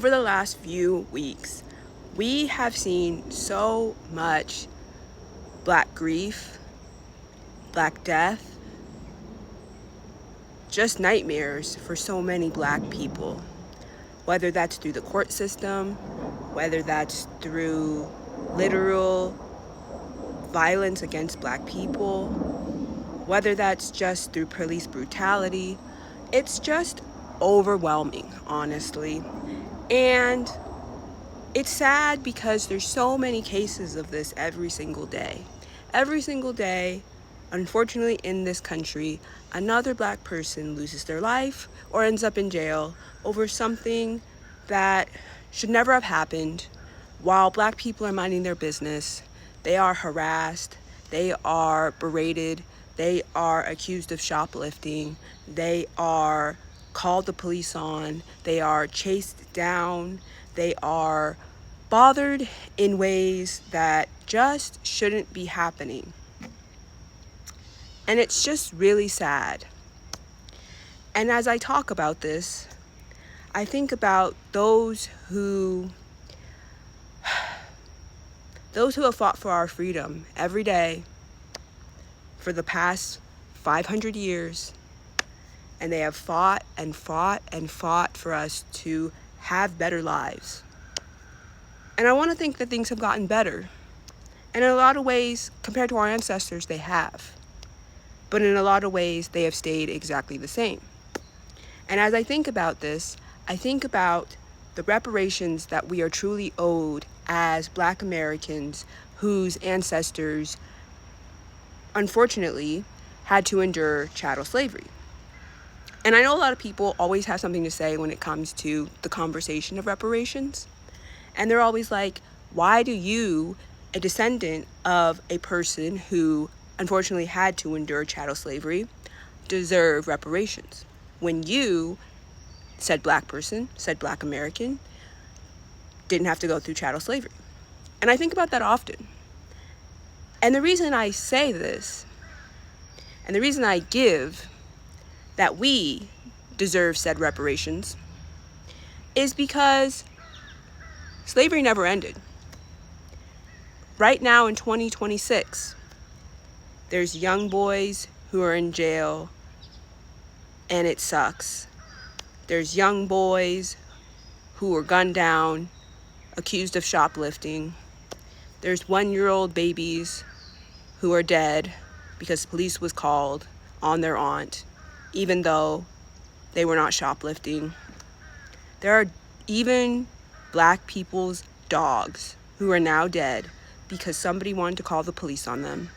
Over the last few weeks, we have seen so much Black grief, Black death, just nightmares for so many Black people. Whether that's through the court system, whether that's through literal violence against Black people, whether that's just through police brutality, it's just overwhelming, honestly. And it's sad because there's so many cases of this every single day. Every single day, unfortunately, in this country, another Black person loses their life or ends up in jail over something that should never have happened. While Black people are minding their business, they are harassed, they are berated, they are accused of shoplifting, they are called the police on, they are chased down, they are bothered in ways that just shouldn't be happening. And it's just really sad. And as I talk about this, I think about those who have fought for our freedom every day for the past 500 years, and they have fought and fought and fought for us to have better lives. And I want to think that things have gotten better. And in a lot of ways, compared to our ancestors, they have. But in a lot of ways, they have stayed exactly the same. And as I think about this, I think about the reparations that we are truly owed as Black Americans whose ancestors, unfortunately, had to endure chattel slavery. And I know a lot of people always have something to say when it comes to the conversation of reparations. And they're always like, why do you, a descendant of a person who unfortunately had to endure chattel slavery, deserve reparations? When you, said Black person, said Black American, didn't have to go through chattel slavery. And I think about that often. And the reason I say this, and the reason I give that we deserve said reparations, is because slavery never ended. Right now in 2026, there's young boys who are in jail, and it sucks. There's young boys who were gunned down, accused of shoplifting. There's 1-year-old babies who are dead because police was called on their aunt, even though they were not shoplifting. There are even Black people's dogs who are now dead because somebody wanted to call the police on them.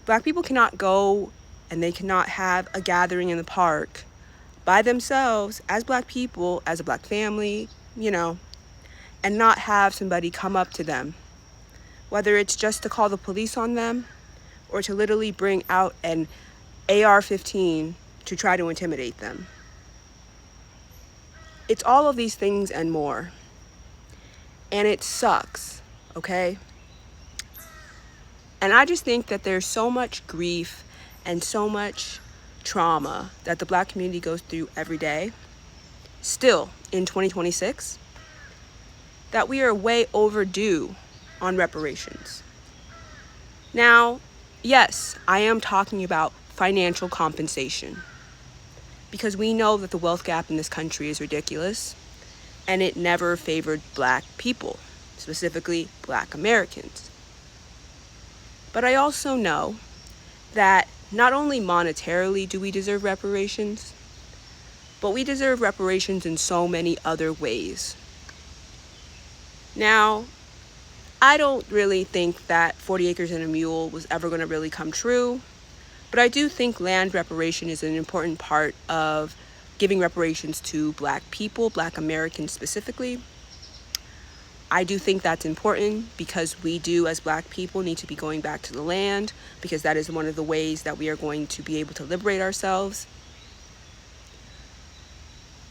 Black people cannot go and they cannot have a gathering in the park by themselves as Black people, as a Black family, and not have somebody come up to them, whether it's just to call the police on them or to literally bring out an AR-15 to try to intimidate them. It's all of these things and more. And it sucks, okay? And I just think that there's so much grief and so much trauma that the Black community goes through every day, still in 2026, that we are way overdue on reparations. Now, yes, I am talking about financial compensation, because we know that the wealth gap in this country is ridiculous, and it never favored Black people, specifically Black Americans. But I also know that not only monetarily do we deserve reparations, but we deserve reparations in so many other ways. Now, I don't really think that 40 acres and a mule was ever going to really come true, but I do think land reparation is an important part of giving reparations to Black people, Black Americans specifically. I do think that's important because we do, as Black people, need to be going back to the land, because that is one of the ways that we are going to be able to liberate ourselves.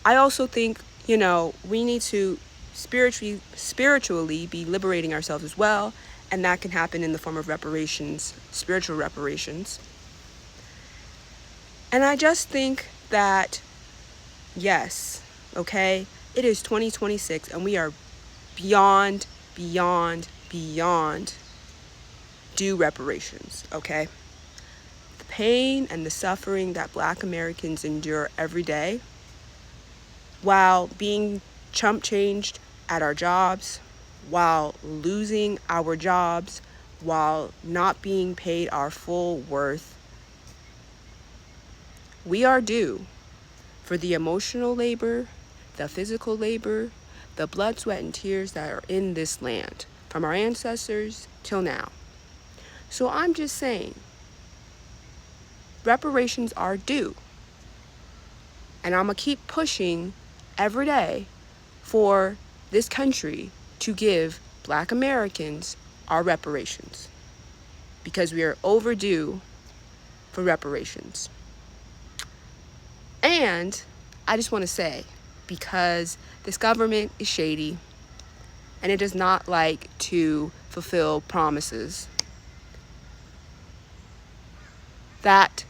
I also think, we need to spiritually be liberating ourselves as well, and that can happen in the form of reparations, spiritual reparations. And I just think that, yes, okay, It is 2026 and we are beyond due reparations, okay? The pain and the suffering that Black Americans endure every day while being chump changed at our jobs, while losing our jobs, while not being paid our full worth, we are due for the emotional labor, the physical labor, the blood, sweat, and tears that are in this land, from our ancestors till now. So I'm just saying, reparations are due. And I'm going to keep pushing every day for this country to give Black Americans our reparations, because we are overdue for reparations. And I just want to say, because this government is shady and it does not like to fulfill promises, that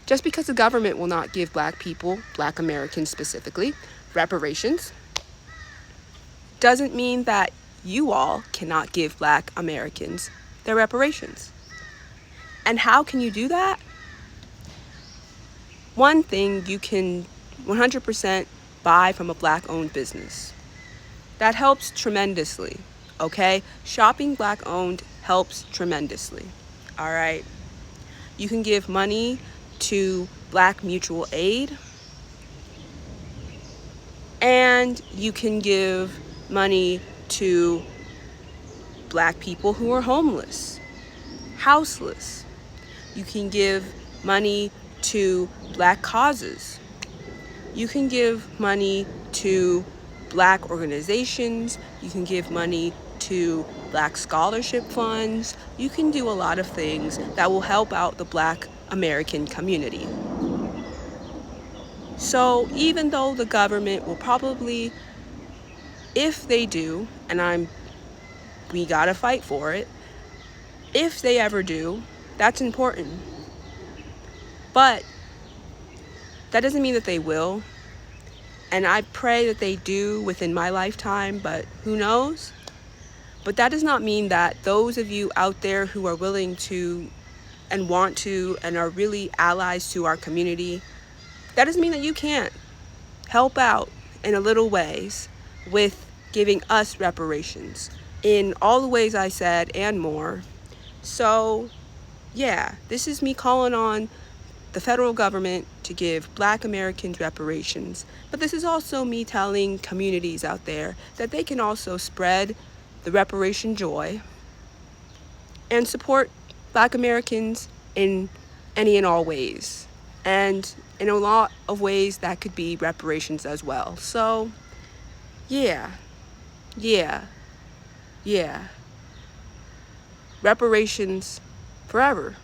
just because the government will not give Black people, Black Americans specifically, reparations, doesn't mean that you all cannot give Black Americans their reparations. And how can you do that? One thing, you can 100% buy from a Black-owned business. That helps tremendously, okay? Shopping Black-owned helps tremendously, all right? You can give money to Black mutual aid, and you can give money to Black people who are homeless, houseless. You can give money to Black causes. You can give money to Black organizations. You can give money to Black scholarship funds. You can do a lot of things that will help out the Black American community. So even though the government will probably, if they do, and we gotta fight for it, if they ever do, that's important. But that doesn't mean that they will. And I pray that they do within my lifetime, but who knows? But that does not mean that those of you out there who are willing to and want to and are really allies to our community, that doesn't mean that you can't help out in a little ways with giving us reparations in all the ways I said and more. So yeah, this is me calling on the federal government to give Black Americans reparations. But this is also me telling communities out there that they can also spread the reparation joy and support Black Americans in any and all ways. And in a lot of ways that could be reparations as well. So yeah. Reparations forever.